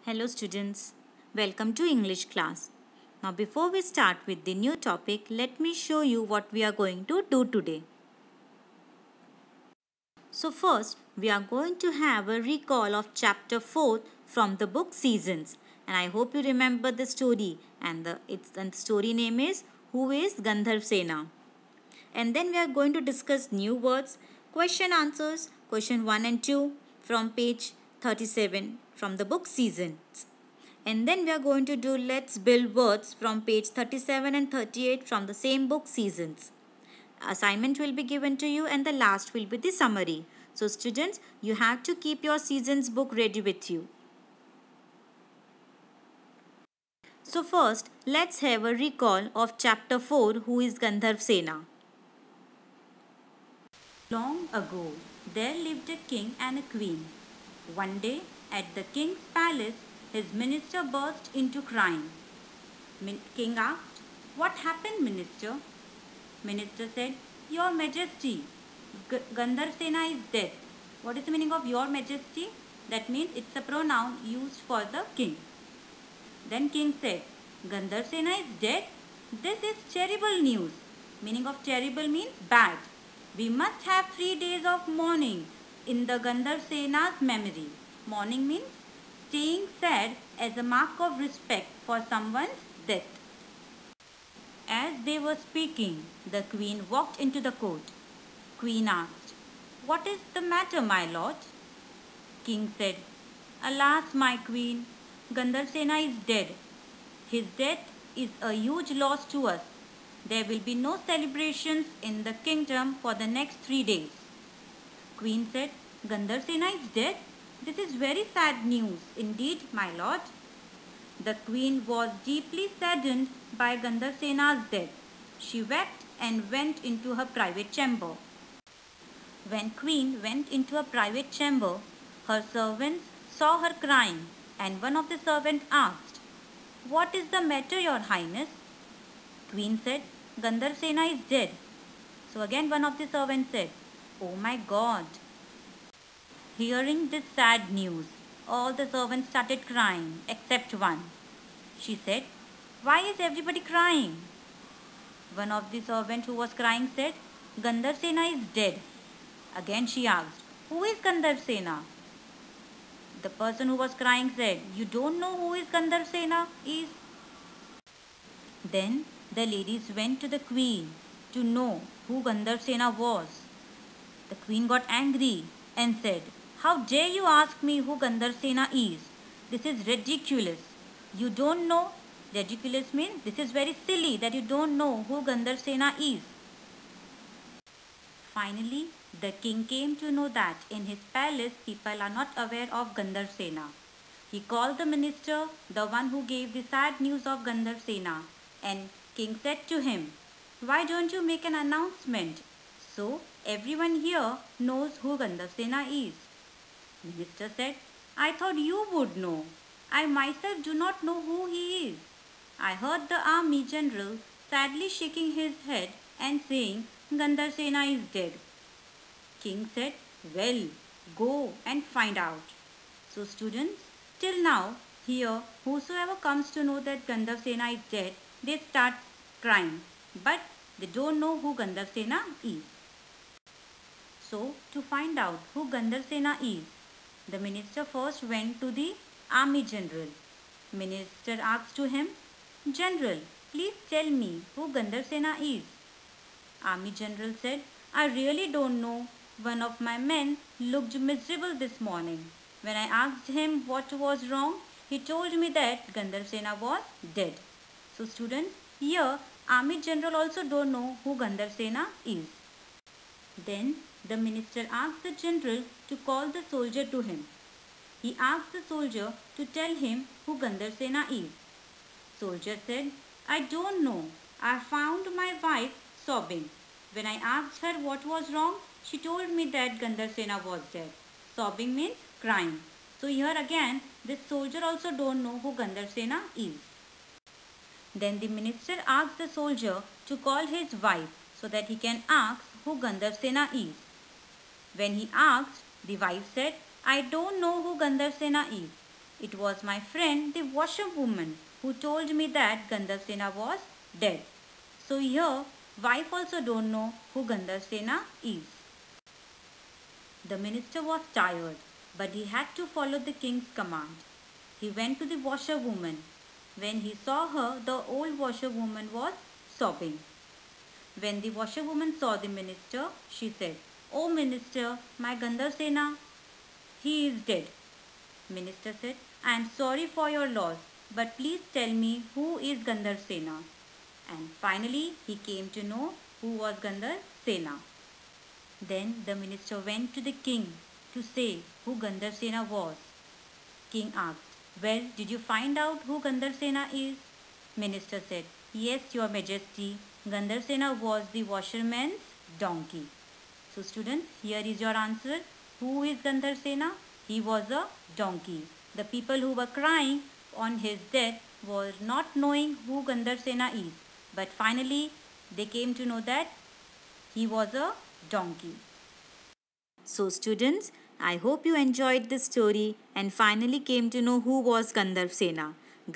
Hello students, welcome to English class. Now before we start with the new topic, let me show you what we are going to do today. So first, we are going to have a recall of chapter 4 from the book Seasons. And I hope you remember the story and the story name is Who is Gandharv Sena? And then we are going to discuss new words, question answers, question 1 and 2 from page 37 from the book Seasons. And then we are going to do Let's Build Words from page 37 and 38 from the same book Seasons. Assignment will be given to you and the last will be the summary. So students, you have to keep your Seasons book ready with you. So first, let's have a recall of chapter 4, Who is Gandharv Sena? Long ago, there lived a king and a queen. One day, at the king's palace, his minister burst into crying. King asked, "What happened, minister?" Minister said, "Your Majesty, Gandharv Sena is dead." What is the meaning of Your Majesty? That means it's a pronoun used for the king. Then king said, "Gandharv Sena is dead? This is terrible news." Meaning of terrible means bad. We must have 3 days of mourning in the Gandharv Sena's memory. Mourning means staying sad as a mark of respect for someone's death. As they were speaking, the queen walked into the court. Queen asked, "What is the matter, my lord?" King said, "Alas, my queen, Gandharv Sena is dead. His death is a huge loss to us. There will be no celebrations in the kingdom for the next 3 days." Queen said, "Gandharv Sena is dead? This is very sad news indeed, my lord." The queen was deeply saddened by Gandharv Sena's death. She wept and went into her private chamber. When queen went into her private chamber, her servants saw her crying, and one of the servants asked, "What is the matter, your highness?" Queen said, "Gandharv Sena is dead." So again one of the servants said, "Oh my God." Hearing this sad news, all the servants started crying except one. She said, "Why is everybody crying?" One of the servants who was crying said, "Gandharv Sena is dead." Again she asked, "Who is Gandharv Sena?" The person who was crying said, "You don't know who is Gandharv Sena is?" Then the ladies went to the queen to know who Gandharv Sena was. The queen got angry and said, "How dare you ask me who Gandharv Sena is? This is ridiculous. You don't know." Ridiculous means this is very silly that you don't know who Gandharv Sena is. Finally, the king came to know that in his palace people are not aware of Gandharv Sena. He called the minister, the one who gave the sad news of Gandharv Sena, and king said to him, "Why don't you make an announcement so everyone here knows who Gandharv Sena is?" Minister said, "I thought you would know. I myself do not know who he is." I heard the army general sadly shaking his head and saying, "Gandharv Sena is dead." King said, "Well, go and find out." So students, till now, here, whosoever comes to know that Gandharv Sena is dead, they start crying. But they don't know who Gandharv Sena is. So, to find out who Gandharv Sena is, the minister first went to the army general. Minister asked to him, "General, please tell me who Gandharv Sena is." Army general said, "I really don't know. One of my men looked miserable this morning. When I asked him what was wrong, he told me that Gandharv Sena was dead." So students, here Army general also don't know who Gandharv Sena is. Then the minister asked the general to call the soldier to him. He asked the soldier to tell him who Gandharv Sena is. Soldier said, "I don't know. I found my wife sobbing. When I asked her what was wrong, she told me that Gandharv Sena was dead." Sobbing means crying. So here again, this soldier also don't know who Gandharv Sena is. Then the minister asked the soldier to call his wife so that he can ask who Gandharv Sena is. When he asked, the wife said, "I don't know who Gandharv Sena is." It was my friend, the washerwoman, who told me that Gandharsena was dead. So here, wife also don't know who Gandharsena is. The minister was tired, but he had to follow the king's command. He went to the washerwoman. When he saw her, the old washerwoman was sobbing. When the washerwoman saw the minister, she said, "Oh minister, my Gandharsena, he is dead." Minister said, "I am sorry for your loss, but please tell me who is Gandharsena." And finally, he came to know who was Gandharsena. Then the minister went to the king to say who Gandharsena was. King asked, "Well, did you find out who Gandharsena is?" Minister said, "Yes, your majesty, Gandharsena was the washerman's donkey." So students, here is your answer. Who is Gandharsena? He was a donkey. The people who were crying on his death were not knowing who Gandharsena is. But finally, they came to know that he was a donkey. So students, I hope you enjoyed this story and finally came to know who was Gandharsena.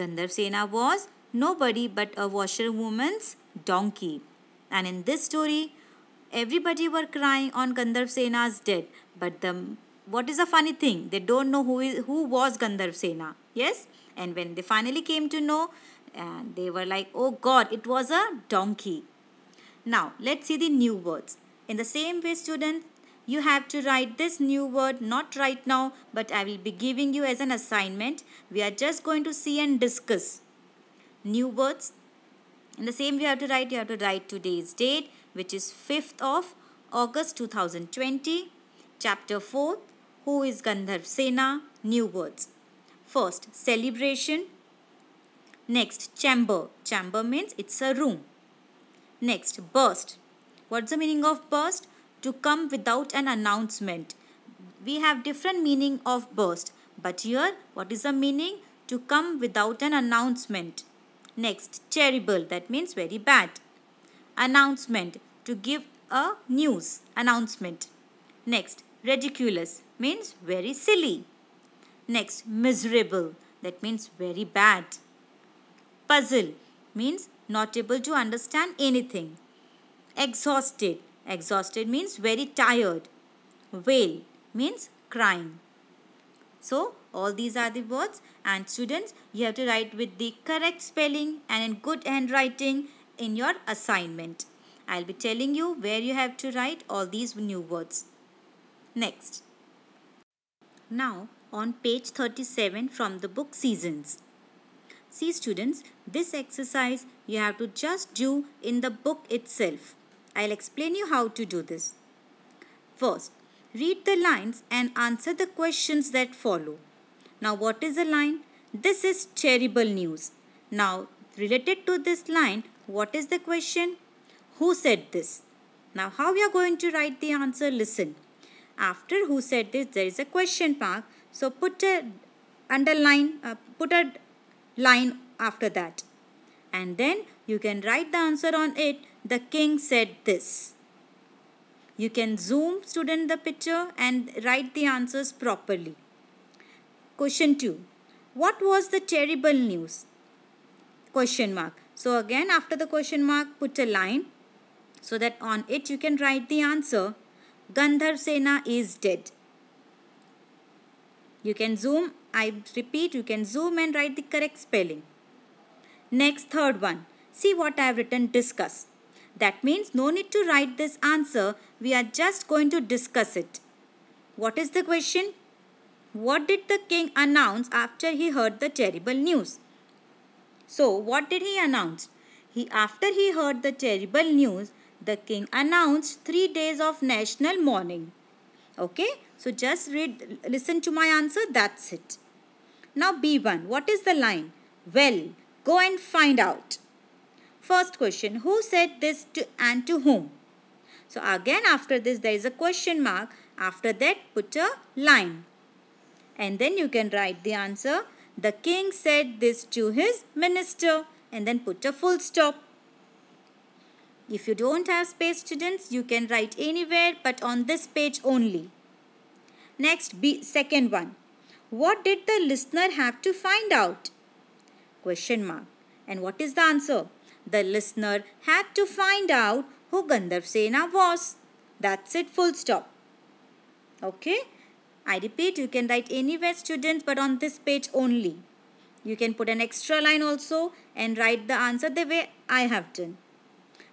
Gandharsena was nobody but a washerwoman's donkey. And in this story, everybody were crying on Gandharsena's death. But what is the funny thing? They don't know who was Gandharsena. Yes? And when they finally came to know, they were like, "Oh God, it was a donkey." Now, let's see the new words. In the same way, students, you have to write this new word, not right now, but I will be giving you as an assignment. We are just going to see and discuss new words. In the same way, you have to write today's date, which is 5th of August 2020. Chapter 4, who is Gandharsena? New words. First, celebration. Next, chamber. Chamber means it's a room. Next, burst. What's the meaning of burst? To come without an announcement. We have different meaning of burst. But here, what is the meaning? To come without an announcement. Next, terrible. That means very bad. Announcement. To give a news. Announcement. Next, ridiculous. Means very silly. Next, miserable. That means very bad. Puzzle. Means not able to understand anything. Exhausted. Exhausted means very tired. Wail means crying. So, all these are the words, and students, you have to write with the correct spelling and in good handwriting in your assignment. I'll be telling you where you have to write all these new words. Next. Now, on page 37 from the book Seasons. See students, this exercise you have to just do in the book itself. I'll explain you how to do this. First, read the lines and answer the questions that follow. Now what is a line? This is terrible news. Now related to this line, what is the question? Who said this? Now how we are going to write the answer? Listen. After who said this, there is a question mark. So put a line after that. And then you can write the answer on it. The king said this. You can zoom student the picture and write the answers properly. Question 2. What was the terrible news? Question mark. So again after the question mark put a line so that on it you can write the answer. Gandharsena is dead. You can zoom, I repeat, you can zoom and write the correct spelling. Next, third one. See what I have written, discuss. That means no need to write this answer. We are just going to discuss it. What is the question? What did the king announce after he heard the terrible news? So, what did he announce? After he heard the terrible news, the king announced 3 days of national mourning. Okay? So, just listen to my answer. That's it. Now, B1. What is the line? Well, go and find out. First question, who said this and to whom? So again after this there is a question mark. After that put a line. And then you can write the answer. The king said this to his minister. And then put a full stop. If you don't have space students, you can write anywhere but on this page only. Next, second one. What did the listener have to find out? Question mark. And what is the answer? The listener had to find out who Gandharv was. That's it, full stop. Okay? I repeat, you can write anywhere, students, but on this page only. You can put an extra line also and write the answer the way I have done.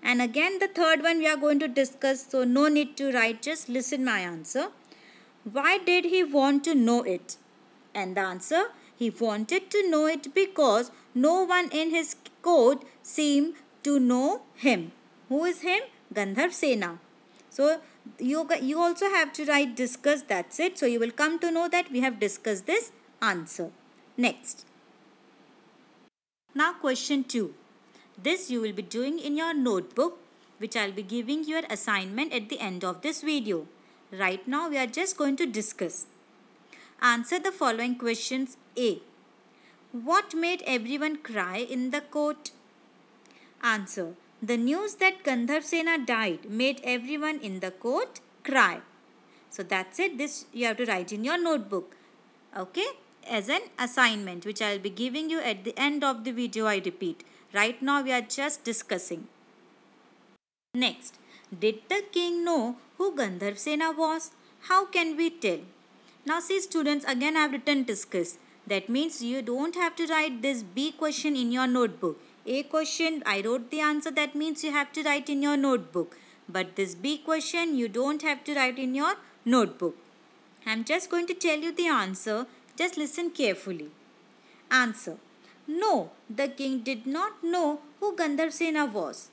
And again, the third one we are going to discuss, so no need to write, just listen my answer. Why did he want to know it? And the answer, he wanted to know it because no one in his court seemed to know him. Who is him? Gandharv Sena. So, you also have to write discuss, that's it. So, you will come to know that we have discussed this answer. Next. Now, question 2. This you will be doing in your notebook, which I will be giving your assignment at the end of this video. Right now, we are just going to discuss. Answer the following questions. A. What made everyone cry in the court? Answer. The news that Gandharv Sena died made everyone in the court cry. So that's it. This you have to write in your notebook. Okay? As an assignment, which I will be giving you at the end of the video, I repeat. Right now, we are just discussing. Next. Did the king know who Gandharv Sena was? How can we tell? Now see, students, again I have written discuss. That means you don't have to write this B question in your notebook. A question, I wrote the answer, that means you have to write in your notebook. But this B question, you don't have to write in your notebook. I am just going to tell you the answer. Just listen carefully. Answer. No, the king did not know who Gandharv Sena was.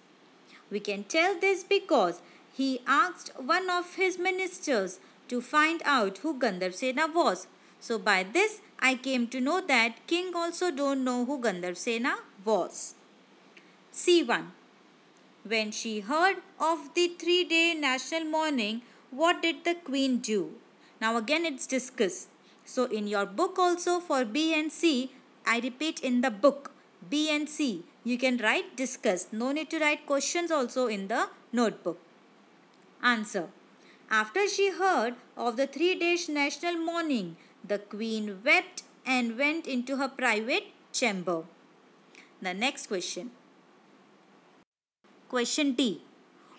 We can tell this because he asked one of his ministers to find out who Gandharv Sena was. So by this, I came to know that king also don't know who Gandharv Sena was. C1. When she heard of the 3-day national mourning, what did the queen do? Now again it's discussed. So in your book also for B and C, I repeat in the book B and C, you can write discuss. No need to write questions also in the notebook. Answer. After she heard of the 3-day national mourning, the queen wept and went into her private chamber. The next question. Question D.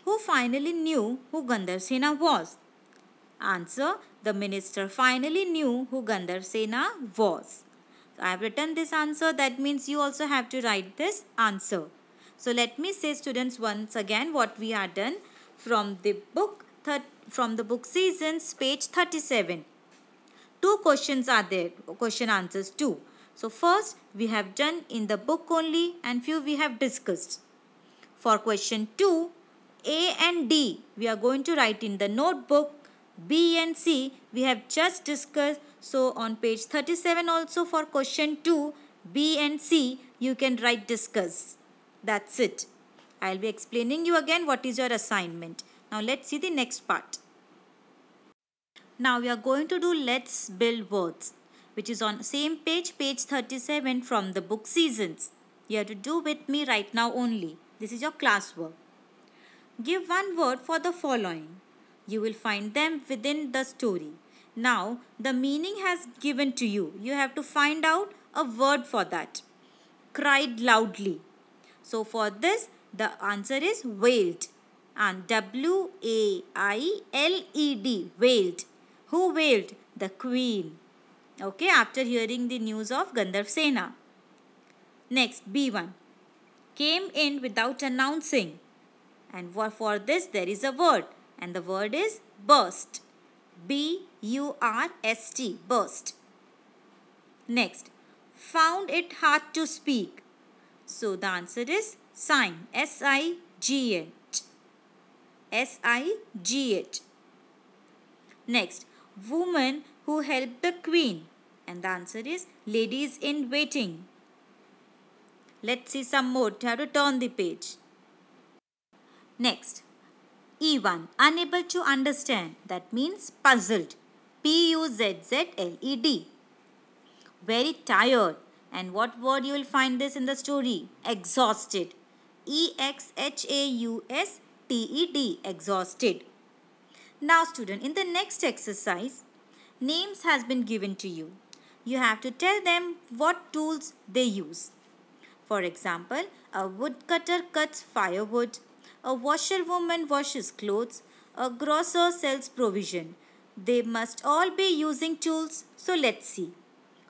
Who finally knew who Gandharv Sena was? Answer. The minister finally knew who Gandharv Sena was. So I have written this answer. That means you also have to write this answer. So let me say, students, once again what we are done from the book Seasons, page 37. 2 questions are there. Question answers 2. So first we have done in the book only and few we have discussed. For question 2, A and D we are going to write in the notebook. B and C we have just discussed. So on page 37 also for question 2, B and C you can write discuss. That's it. I will be explaining you again what is your assignment. Now let's see the next part. Now we are going to do let's build words, which is on same page, page 37 from the book Seasons. You have to do with me right now only. This is your classwork. Give one word for the following. You will find them within the story. Now, the meaning has given to you. You have to find out a word for that. Cried loudly. So, for this, the answer is wailed. And W-A-I-L-E-D, wailed. Who wailed? The queen. Okay, after hearing the news of Gandharv Sena. Next, B1. Came in without announcing. And for this, there is a word. And the word is burst. B-U-R-S-T, burst. Next, found it hard to speak. So the answer is sign, S-I-G-H. S-I-G-H. Next, woman who helped the queen. And the answer is ladies in waiting. Let's see some more. You have to turn the page. Next, E1, unable to understand. That means puzzled. P-U-Z-Z-L-E-D. Very tired. And what word you will find this in the story? Exhausted. E-X-H-A-U-S-T-E-D. Exhausted. Now student, in the next exercise, names has been given to you. you have to tell them what tools they use. For example, a woodcutter cuts firewood, a washerwoman washes clothes, a grocer sells provision. They must all be using tools, so let's see.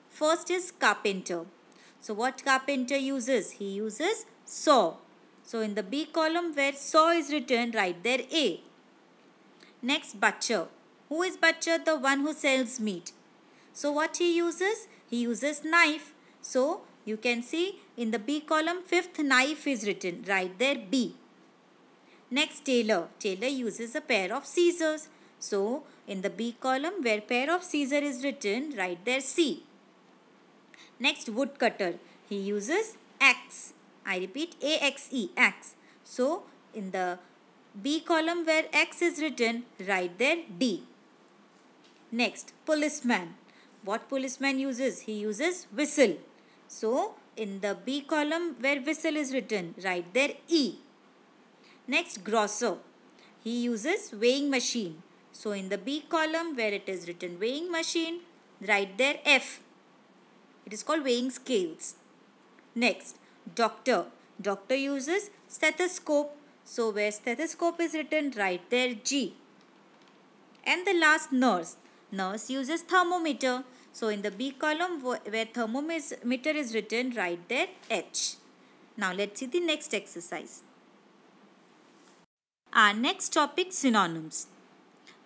First is carpenter. So what carpenter uses? He uses saw. So in the B column where saw is written, write there A. Next, butcher. Who is butcher? The one who sells meat. So what he uses? He uses knife. So you can see in the B column, fifth knife is written. Write there B. Next, tailor. Tailor uses a pair of scissors. So in the B column where pair of scissors is written, write there C. Next, woodcutter. He uses axe. I repeat, A-X-E, axe. So in the B column where X is written, write there D. Next, policeman. What policeman uses? He uses whistle. So, in the B column where whistle is written, write there E. Next, grocer. He uses weighing machine. So, in the B column where it is written weighing machine, write there F. It is called weighing scales. Next, doctor. Doctor uses stethoscope. So, where stethoscope is written, write there G. And the last, nurse. Nurse uses thermometer. So, in the B column where thermometer is written, write there H. Now, let's see the next exercise. Our next topic, synonyms.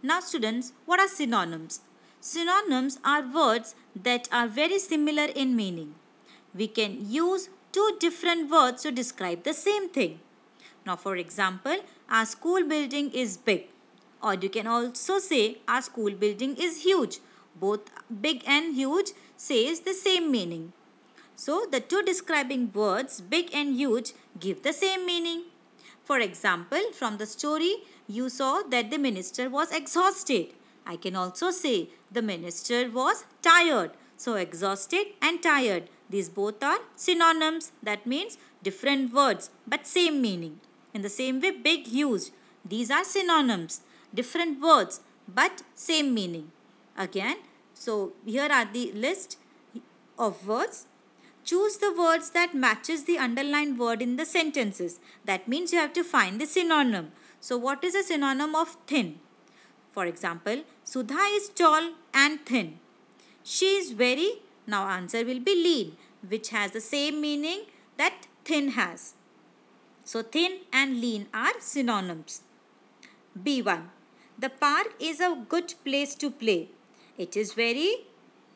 Now, students, what are synonyms? Synonyms are words that are very similar in meaning. We can use two different words to describe the same thing. Now, for example, our school building is big. Or you can also say our school building is huge. Both big and huge says the same meaning. So, the two describing words big and huge give the same meaning. For example, from the story, you saw that the minister was exhausted. I can also say the minister was tired. So, exhausted and tired. These both are synonyms. That means different words but same meaning. In the same way, big, huge. These are synonyms. Different words but same meaning. Again, so here are the list of words. Choose the words that matches the underlined word in the sentences. That means you have to find the synonym. So what is a synonym of thin? For example, Sudha is tall and thin. She is very, now answer will be lean, which has the same meaning that thin has. So thin and lean are synonyms. B1. The park is a good place to play. It is very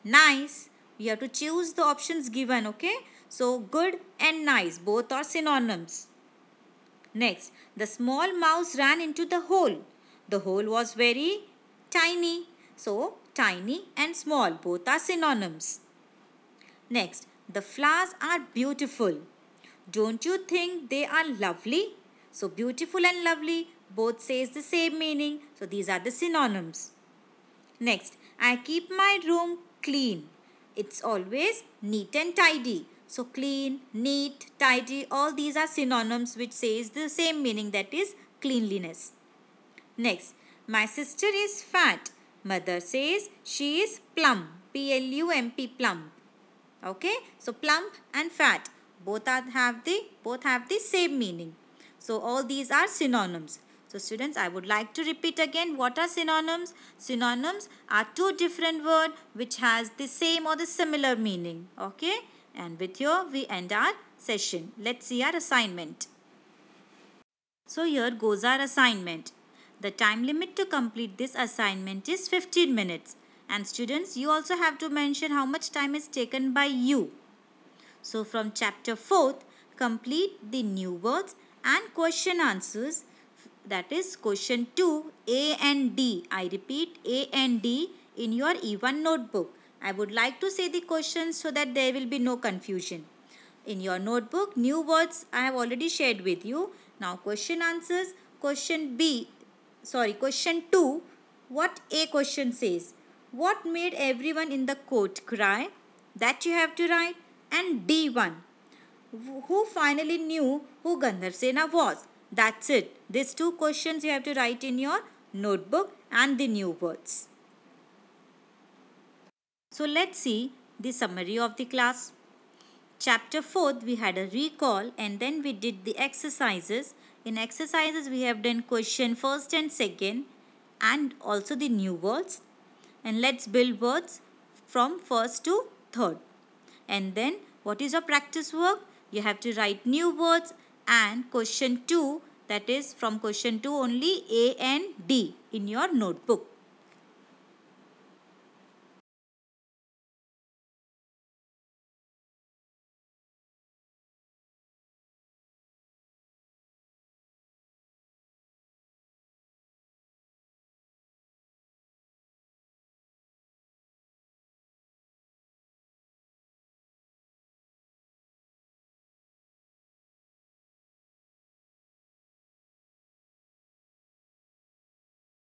nice. You have to choose the options given, okay? So, good and nice, both are synonyms. Next, the small mouse ran into the hole. The hole was very tiny. So, tiny and small, both are synonyms. Next, the flowers are beautiful. Don't you think they are lovely? So, beautiful and lovely both says the same meaning. So, these are the synonyms. Next, I keep my room clean. It's always neat and tidy. So, clean, neat, tidy, all these are synonyms which says the same meaning, that is cleanliness. Next, my sister is fat. Mother says she is plump. P-L-U-M-P, plump. Okay, so plump and fat both have the same meaning. So all these are synonyms. So students, I would like to repeat again, what are synonyms? Synonyms are two different words which has the same or the similar meaning. Okay, and with here we end our session. Let's see our assignment. So here goes our assignment. The time limit to complete this assignment is 15 minutes. And students, you also have to mention how much time is taken by you. So from chapter 4th, complete the new words and question answers. That is question 2, A and D. I repeat, A and D in your E1 notebook. I would like to say the questions so that there will be no confusion. In your notebook, new words I have already shared with you. Now question answers. Question 2, what A question says. What made everyone in the court cry? That you have to write. And D1. Who finally knew who Gandharsena was? That's it. These two questions you have to write in your notebook and the new words. So let's see the summary of the class. Chapter 4th, we had a recall and then we did the exercises. In exercises, we have done question first and second and also the new words. And let's build words from first to third. And then what is your practice work? You have to write new words and question 2, that is from question 2 only A and D in your notebook.